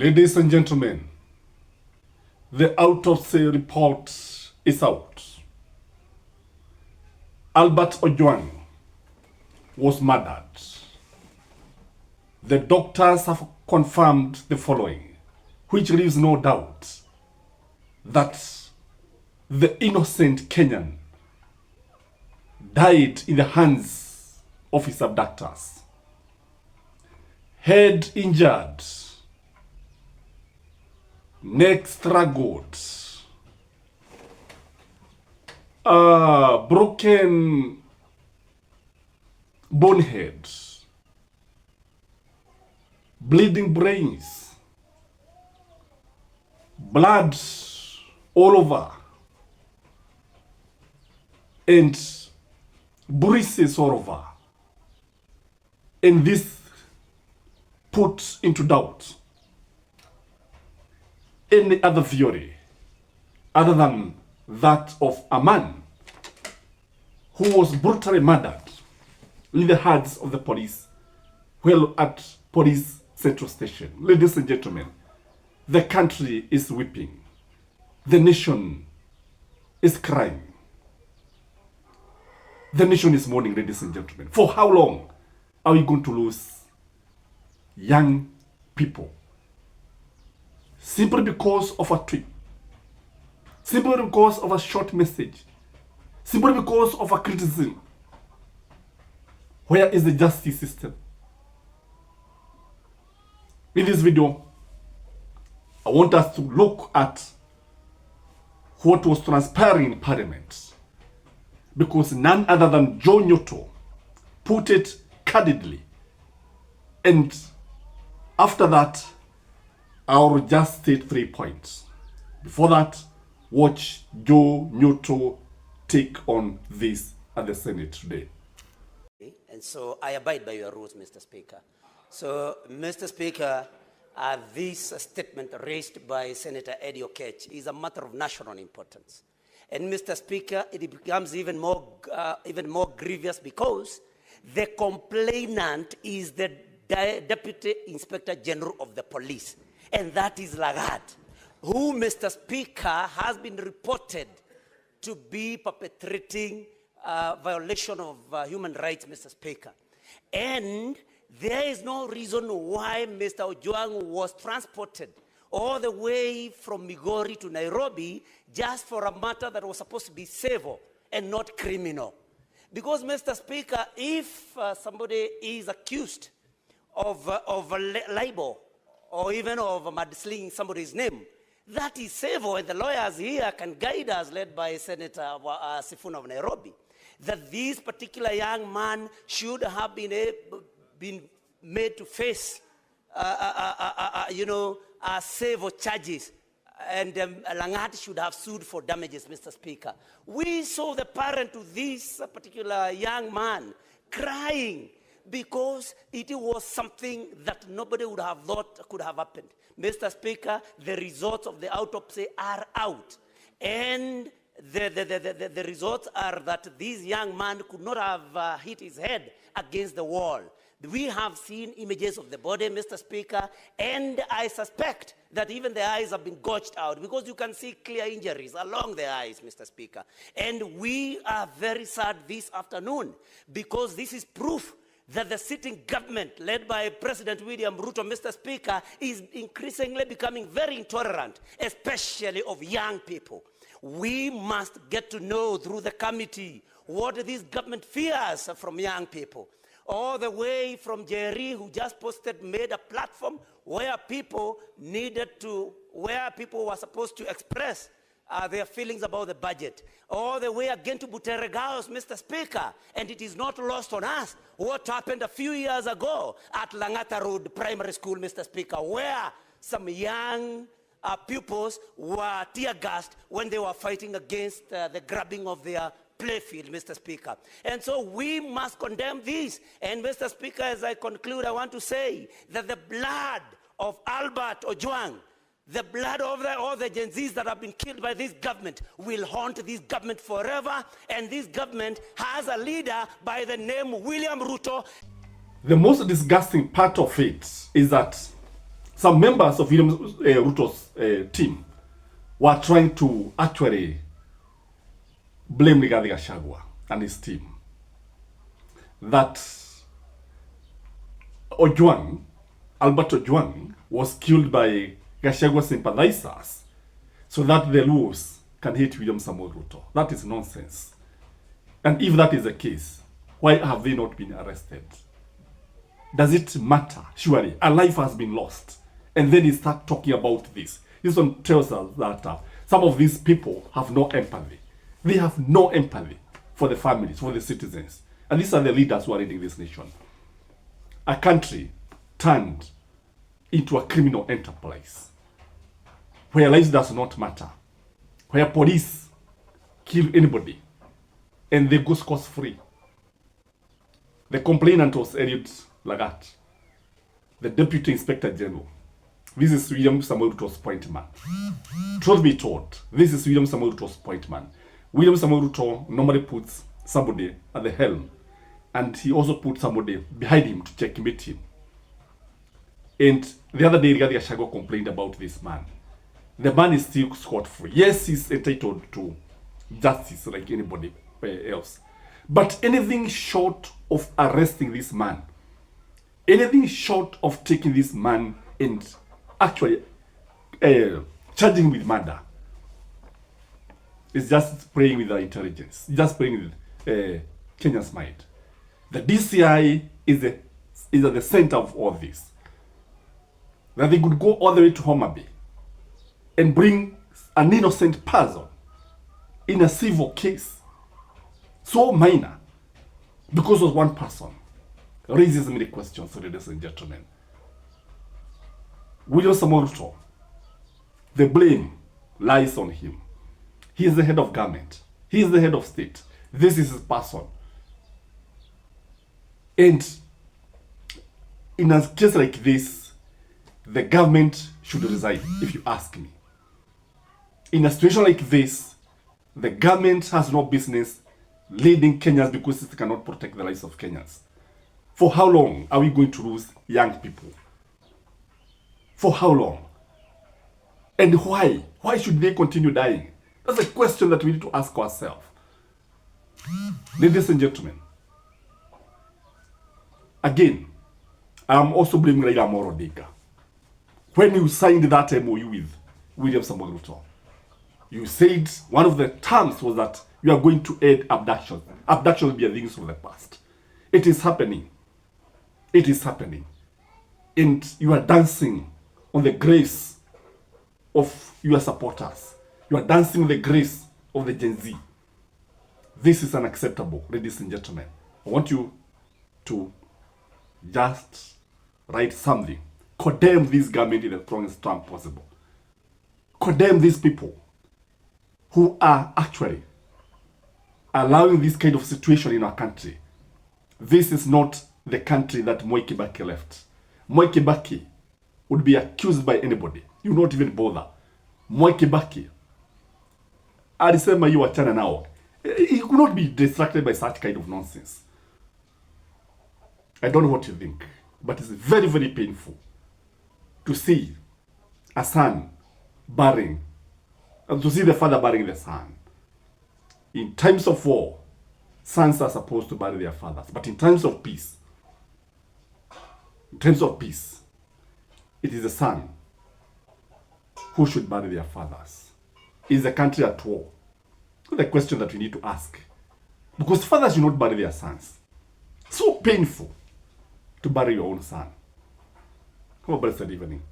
Ladies and gentlemen, the autopsy report is out. Albert Ojwang was murdered. The doctors have confirmed the following, which leaves no doubt that the innocent Kenyan died in the hands of his abductors. Head injured, neck struggled, broken bonehead, bleeding brains, blood all over, and bruises all over. And this puts into doubt any other theory other than that of a man who was brutally murdered in the hands of the police while at police central station. Ladies and gentlemen, the country is weeping. The nation is crying. The nation is mourning, ladies and gentlemen. For how long are we going to lose young people simply because of a tweet, simply because of a short message, simply because of a criticism? Where is the justice system? In this video, I want us to look at what was transpiring in Parliament, because none other than Joe Nyoto put it candidly. And after that, I'll just state 3 points. Before that, watch Joe Nyoto take on this at the Senate today. And so I abide by your rules, Mr. Speaker. So, Mr. Speaker, this statement raised by Senator Eddie Oketch is a matter of national importance. And Mr. Speaker, it becomes even more grievous because the complainant is the Deputy Inspector General of the Police, and that is Lagarde, who, Mr. Speaker, has been reported to be perpetrating violation of human rights, Mr. Speaker. And there is no reason why Mr. Ojwang was transported all the way from Migori to Nairobi just for a matter that was supposed to be civil and not criminal. Because, Mr. Speaker, if somebody is accused of libel or even of mudslinging somebody's name, that is civil, and the lawyers here can guide us, led by Senator Sifuna of Nairobi, that this particular young man should have been made to face, civil charges, and Lagarde should have sued for damages, Mr. Speaker. We saw the parent to this particular young man crying because it was something that nobody would have thought could have happened. Mr. Speaker, the results of the autopsy are out, and the results are that this young man could not have hit his head against the wall. We have seen images of the body, Mr. Speaker, and I suspect that even the eyes have been gouged out because you can see clear injuries along the eyes, Mr. Speaker. And we are very sad this afternoon because this is proof that the sitting government, led by President William Ruto, Mr. Speaker, is increasingly becoming very intolerant, especially of young people. We must get to know through the committee what this government fears from young people. All the way from Jerry, who just made a platform where people were supposed to express their feelings about the budget. All the way again to Buteregaos, Mr. Speaker. And it is not lost on us what happened a few years ago at Langata Road Primary School, Mr. Speaker, where some young pupils were tear-gassed when they were fighting against the grabbing of their playfield, Mr. Speaker. And so we must condemn this. And Mr. Speaker, as I conclude, I want to say that the blood of Albert Ojwang, the blood of all the Gen Zs that have been killed by this government will haunt this government forever. And this government has a leader by the name William Ruto. The most disgusting part of it is that some members of William Ruto's team were trying to actually blame Rigathi Gachagua and his team that Albert Ojwang was killed by Gachagua sympathizers so that the Luos can hate William Samoei Ruto. That is nonsense. And if that is the case, why have they not been arrested? Does it matter? Surely, a life has been lost. And then he start talking about this. This one tells us that some of these people have no empathy. They have no empathy for the families, for the citizens. And these are the leaders who are leading this nation. A country turned into a criminal enterprise where lives does not matter, where police kill anybody and they go scot-free. The complainant was Eliud Lagat, the Deputy Inspector General. This is William Samoei Ruto's point man. Truth be told, this is William Samoei Ruto's point man. William Samoei Ruto normally puts somebody at the helm, and he also puts somebody behind him to checkmate him. And the other day, Rigathi Gachagua complained about this man. The man is still scot-free. Yes, he's entitled to justice like anybody else. But anything short of arresting this man, anything short of taking this man and actually charging with murder, is just playing with the intelligence, just playing with Kenya's mind. The DCI is at the center of all this. That they could go all the way to Homa Bay and bring an innocent person in a civil case, so minor, because of one person, raises many questions, ladies and gentlemen. William Samoei Ruto, the blame lies on him. He is the head of government. He is the head of state. This is his person. And in a case like this, the government should resign, if you ask me. In a situation like this, the government has no business leading Kenyans because it cannot protect the lives of Kenyans. For how long are we going to lose young people? For how long? And why? Why should they continue dying? That's a question that we need to ask ourselves. Ladies and gentlemen, again, I'm also blaming Raila Amolo Odinga. When you signed that MOU with William Samoei Ruto, you said one of the terms was that you are going to end abduction. Abduction will be a thing of the past. It is happening. It is happening. And you are dancing on the grace of your supporters. You are dancing on the grace of the Gen Z. This is unacceptable, ladies and gentlemen. I want you to just write something. Condemn this government in the strongest term possible. Condemn these people who are actually allowing this kind of situation in our country. This is not the country that Moi Kibaki left. Moi Kibaki would be accused by anybody. You not even bother. Moi Kibaki alisema you wachana nao. He could not be distracted by such kind of nonsense. I don't know what you think, but it's very, very painful to see a son burying, and to see the father burying the son. In times of war, sons are supposed to bury their fathers. But in times of peace, it is the son who should bury their fathers. Is the country at war? That's the question that we need to ask. Because fathers should not bury their sons. So painful to bury your own son. Have a blessed evening.